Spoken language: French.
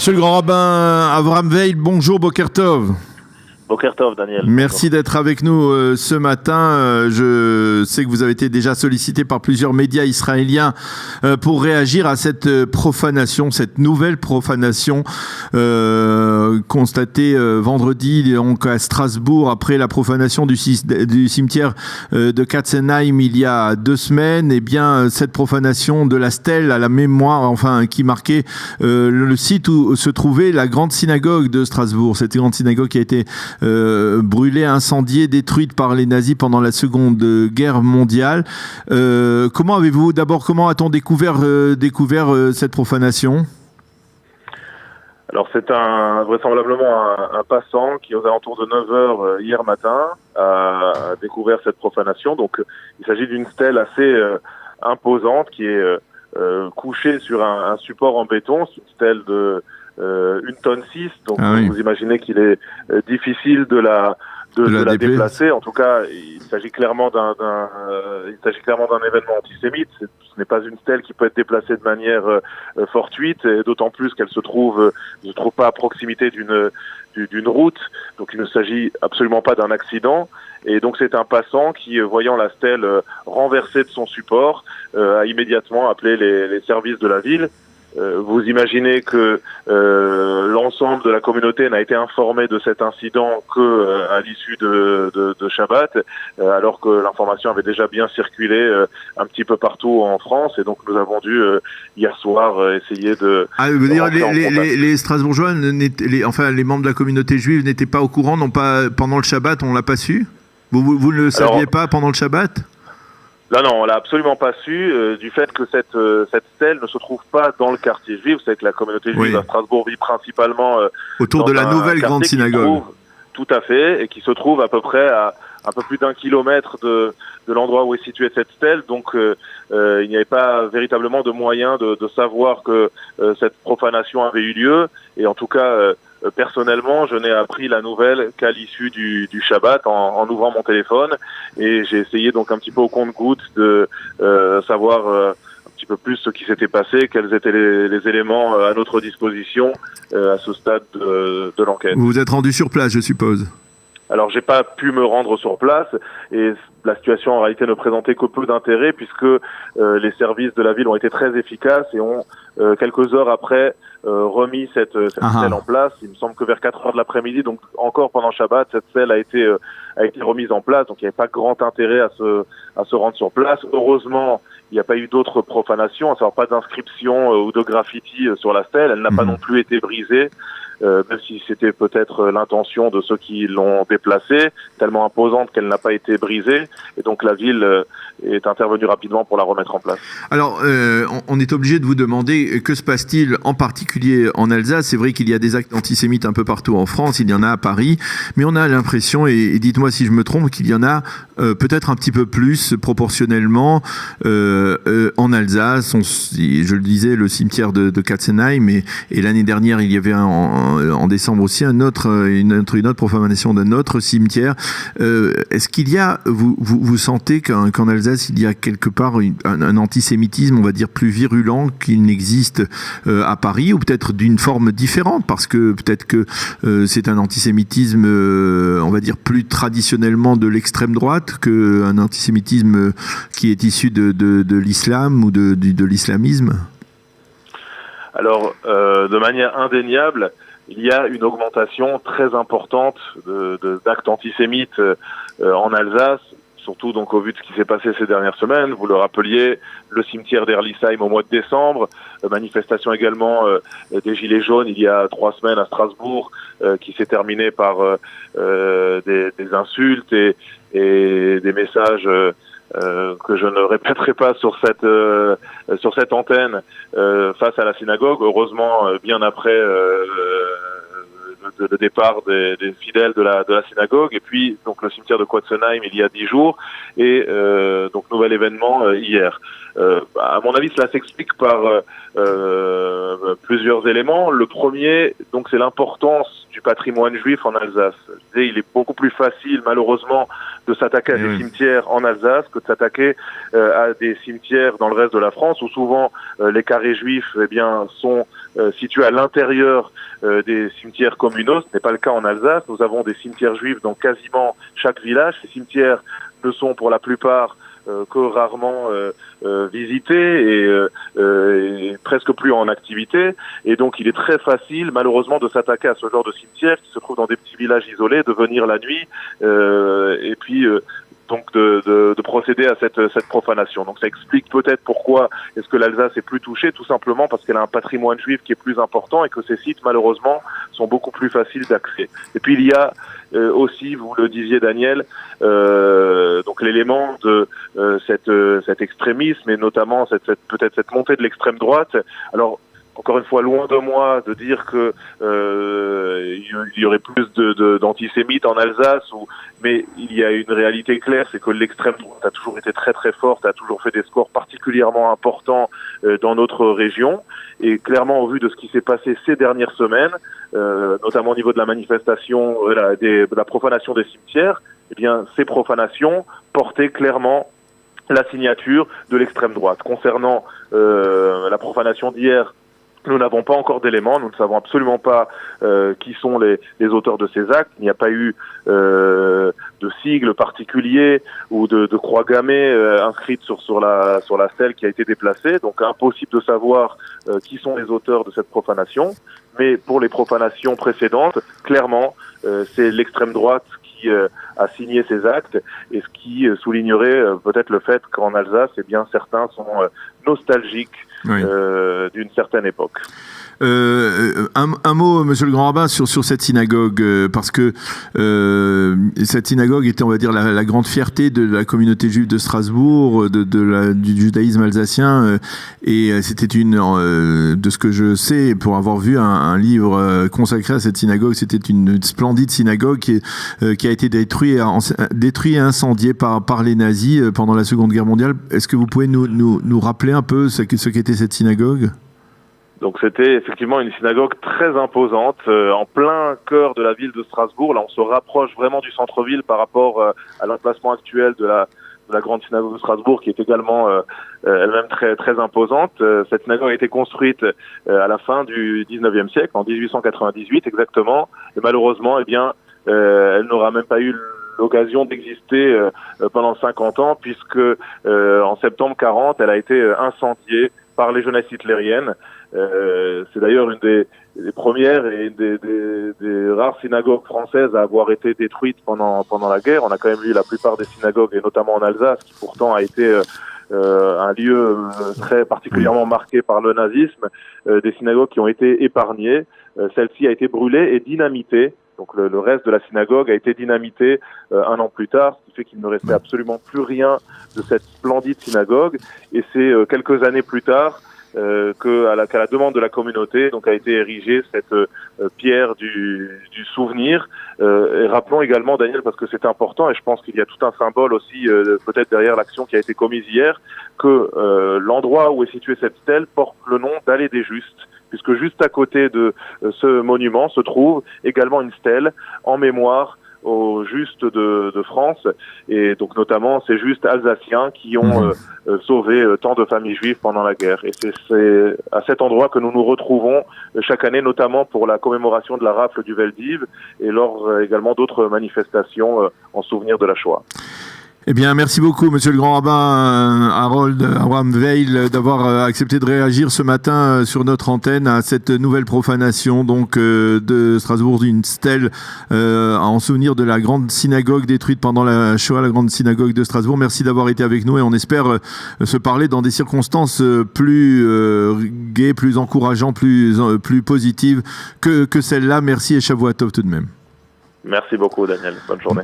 Monsieur le grand rabbin Avraham Veil, bonjour, Boker Tov. Boker Tov, Daniel. Merci d'être avec nous ce matin. Je sais que vous avez été déjà sollicité par plusieurs médias israéliens pour réagir à cette profanation, cette nouvelle profanation constatée vendredi donc à Strasbourg après la profanation du cimetière de Katzenheim il y a 2 semaines. Eh bien, cette profanation de la stèle à la mémoire, enfin, qui marquait le site où se trouvait la grande synagogue de Strasbourg. Cette grande synagogue qui a été brûlée, incendiée, détruite par les nazis pendant la Seconde Guerre mondiale. Comment a-t-on découvert cette profanation ? Alors c'est vraisemblablement un passant qui, aux alentours de 9h hier matin, a découvert cette profanation. Donc il s'agit d'une stèle assez imposante qui est couchée sur un support en béton. C'est une stèle de 1,6 tonne. Donc oui. Vous imaginez qu'il est difficile de la déplacer. En tout cas, il s'agit clairement d'un événement antisémite. Ce n'est pas une stèle qui peut être déplacée de manière fortuite, et d'autant plus qu'elle ne se trouve pas à proximité d'une route. Donc il ne s'agit absolument pas d'un accident. Et donc c'est un passant qui, voyant la stèle renversée de son support, a immédiatement appelé les services de la ville. Vous imaginez que l'ensemble de la communauté n'a été informé de cet incident que à l'issue de Shabbat, alors que l'information avait déjà bien circulé un petit peu partout en France, et donc nous avons dû hier soir essayer de... Ah, vous dire les Strasbourgeois, les membres de la communauté juive n'étaient pas au courant, non pas pendant le Shabbat, on l'a pas su. Vous ne le saviez pas pendant le Shabbat? Non, on l'a absolument pas su, du fait que cette stèle ne se trouve pas dans le quartier juif. Vous savez que la communauté juive à Strasbourg vit principalement autour de la nouvelle grande synagogue. Tout à fait, et qui se trouve à peu près à un peu plus d'1 kilomètre de l'endroit où est située cette stèle. Donc il n'y avait pas véritablement de moyen de savoir que cette profanation avait eu lieu. Et en tout cas, personnellement, je n'ai appris la nouvelle qu'à l'issue du Shabbat en ouvrant mon téléphone, et j'ai essayé donc un petit peu au compte-gouttes de savoir un petit peu plus ce qui s'était passé, quels étaient les éléments à notre disposition à ce stade de l'enquête. Vous vous êtes rendu sur place, je suppose? Alors j'ai pas pu me rendre sur place, et la situation en réalité ne présentait que peu d'intérêt, puisque les services de la ville ont été très efficaces et ont quelques heures après remis cette stèle en place. Il me semble que vers 4h de l'après-midi, donc encore pendant Shabbat, cette stèle a été remise en place. Donc il n'y avait pas grand intérêt à se rendre sur place. Heureusement, il n'y a pas eu d'autres profanations, à savoir pas d'inscription ou de graffiti sur la stèle. Elle n'a pas non plus été brisée. Même si c'était peut-être l'intention de ceux qui l'ont déplacée, tellement imposante qu'elle n'a pas été brisée, et donc la ville est intervenue rapidement pour la remettre en place. Alors, on est obligé de vous demander, que se passe-t-il en particulier en Alsace? C'est vrai qu'il y a des actes antisémites un peu partout en France, il y en a à Paris, mais on a l'impression, et dites-moi si je me trompe, qu'il y en a peut-être un petit peu plus proportionnellement en Alsace. Je le disais, le cimetière de Katzenheim, et l'année dernière, il y avait en décembre aussi une autre profanation d'un autre cimetière. Est-ce qu'il y a, vous sentez qu'en Alsace il y a quelque part un antisémitisme, on va dire, plus virulent qu'il n'existe à Paris, ou peut-être d'une forme différente, parce que peut-être que c'est un antisémitisme on va dire plus traditionnellement de l'extrême droite qu'un antisémitisme qui est issu de l'islam ou de l'islamisme? Alors de manière indéniable, il y a une augmentation très importante d'actes antisémites en Alsace, surtout donc au vu de ce qui s'est passé ces dernières semaines. Vous le rappeliez, le cimetière d'Erlisheim au mois de décembre, manifestation également des Gilets jaunes il y a 3 semaines à Strasbourg, qui s'est terminée par des insultes et des messages que je ne répéterai pas sur cette antenne face à la synagogue. Heureusement, bien après le départ des fidèles de la synagogue, et puis donc le cimetière de Katzenheim il y a 10 jours, et donc nouvel événement hier. À mon avis, cela s'explique par plusieurs éléments. Le premier, donc, c'est l'importance du patrimoine juif en Alsace. Je disais, il est beaucoup plus facile, malheureusement, de s'attaquer à des cimetières en Alsace que de s'attaquer à des cimetières dans le reste de la France, où souvent les carrés juifs sont situés à l'intérieur des cimetières communaux. Ce n'est pas le cas en Alsace. Nous avons des cimetières juifs dans quasiment chaque village. Ces cimetières ne sont pour la plupart que rarement visités et presque plus en activité. Et donc il est très facile, malheureusement, de s'attaquer à ce genre de cimetière qui se trouve dans des petits villages isolés, de venir la nuit et puis donc de procéder à cette profanation. Donc ça explique peut-être pourquoi est-ce que l'Alsace est plus touchée, tout simplement parce qu'elle a un patrimoine juif qui est plus important et que ces sites, malheureusement, sont beaucoup plus faciles d'accès. Et puis il y a aussi, vous le disiez Daniel, donc l'élément de cet extrémisme et notamment peut-être cette montée de l'extrême droite. Alors encore une fois, loin de moi de dire que il y aurait plus d'antisémites en Alsace, mais il y a une réalité claire, c'est que l'extrême droite a toujours été très très forte, a toujours fait des scores particulièrement importants dans notre région. Et clairement, au vu de ce qui s'est passé ces dernières semaines, notamment au niveau de la manifestation, de la profanation des cimetières, eh bien, ces profanations portaient clairement la signature de l'extrême droite. Concernant la profanation d'hier, nous n'avons pas encore d'éléments, nous ne savons absolument pas qui sont les auteurs de ces actes. Il n'y a pas eu de sigle particulier ou de croix gammée inscrite sur la stèle qui a été déplacée, donc impossible de savoir qui sont les auteurs de cette profanation. Mais pour les profanations précédentes, clairement, c'est l'extrême droite qui a signé ces actes, et ce qui soulignerait peut-être le fait qu'en Alsace, eh bien, certains sont nostalgiques d'une certaine époque. Un mot, monsieur le grand rabbin, sur cette synagogue, parce que cette synagogue était, on va dire, la grande fierté de la communauté juive de Strasbourg, du judaïsme alsacien, et c'était de ce que je sais, pour avoir vu un livre consacré à cette synagogue, c'était une splendide synagogue qui a été détruite et incendiée par les nazis pendant la Seconde Guerre mondiale. Est-ce que vous pouvez nous rappeler un peu ce qu'était cette synagogue ? Donc c'était effectivement une synagogue très imposante, en plein cœur de la ville de Strasbourg. Là, on se rapproche vraiment du centre-ville par rapport à l'emplacement actuel de la grande synagogue de Strasbourg, qui est également elle-même très très imposante. Cette synagogue a été construite à la fin du 19e siècle, en 1898 exactement, et malheureusement, eh bien, elle n'aura même pas eu l'occasion d'exister pendant 50 ans, puisque en septembre 40, elle a été incendiée par les jeunesses hitlériennes. C'est d'ailleurs une des premières et une des rares synagogues françaises à avoir été détruite pendant la guerre. On a quand même vu la plupart des synagogues, et notamment en Alsace, qui pourtant a été un lieu très particulièrement marqué par le nazisme, des synagogues qui ont été épargnées. Celle-ci a été brûlée et dynamitée. Donc le reste de la synagogue a été dynamité un an plus tard, ce qui fait qu'il ne restait absolument plus rien de cette splendide synagogue. Et c'est quelques années plus tard qu'à la demande de la communauté, donc a été érigée cette pierre du souvenir. Et rappelons également, Daniel, parce que c'est important, et je pense qu'il y a tout un symbole aussi peut-être derrière l'action qui a été commise hier, que l'endroit où est située cette stèle porte le nom d'Allée des Justes, puisque juste à côté de ce monument se trouve également une stèle en mémoire aux Justes de France, et donc notamment ces Justes alsaciens qui ont sauvé tant de familles juives pendant la guerre. Et c'est à cet endroit que nous nous retrouvons chaque année, notamment pour la commémoration de la rafle du Veldiv et lors également d'autres manifestations en souvenir de la Shoah. Eh bien, merci beaucoup, monsieur le grand rabbin Harold Abraham Weil, d'avoir accepté de réagir ce matin sur notre antenne à cette nouvelle profanation donc de Strasbourg, d'une stèle en souvenir de la grande synagogue détruite pendant la Shoah, la grande synagogue de Strasbourg. Merci d'avoir été avec nous, et on espère se parler dans des circonstances plus gaies, plus encourageantes, plus positives que celle-là. Merci et Shavua Tov tout de même. Merci beaucoup, Daniel. Bonne journée.